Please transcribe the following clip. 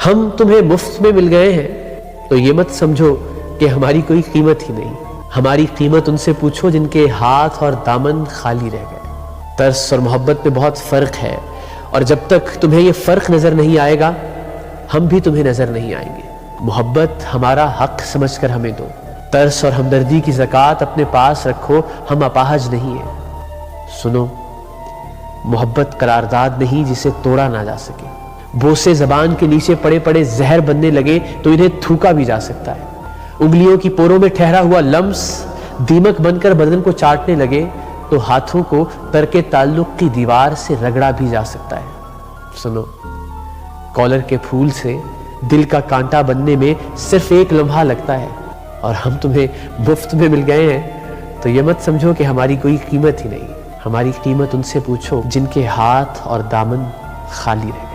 ہم تمہیں مفت میں مل گئے ہیں تو یہ مت سمجھو کہ ہماری کوئی قیمت ہی نہیں. ہماری قیمت ان سے پوچھو جن کے ہاتھ اور دامن خالی رہ گئے. ترس اور محبت میں بہت فرق ہے، اور جب تک تمہیں یہ فرق نظر نہیں آئے گا ہم بھی تمہیں نظر نہیں آئیں گے. محبت ہمارا حق سمجھ کر ہمیں دو. ترس اور ہمدردی کی زکوٰۃ اپنے پاس رکھو، ہم اپاہج نہیں ہیں. سنو، محبت قرارداد نہیں جسے توڑا نہ جا سکے. بوسے زبان کے نیچے پڑے پڑے زہر بننے لگے تو انہیں تھوکا بھی جا سکتا ہے. انگلیوں کی پوروں میں ٹھہرا ہوا لمس دیمک بن کر بدن کو چاٹنے لگے تو ہاتھوں کو ترک تعلق کی دیوار سے رگڑا بھی جا سکتا ہے. سنو، کالر کے پھول سے دل کا کانٹا بننے میں صرف ایک لمحہ لگتا ہے، اور ہم تمہیں مفت میں مل گئے ہیں تو یہ مت سمجھو کہ ہماری کوئی قیمت ہی نہیں. ہماری قیمت ان سے پوچھو جن کے ہاتھ اور دامن خالی رہے.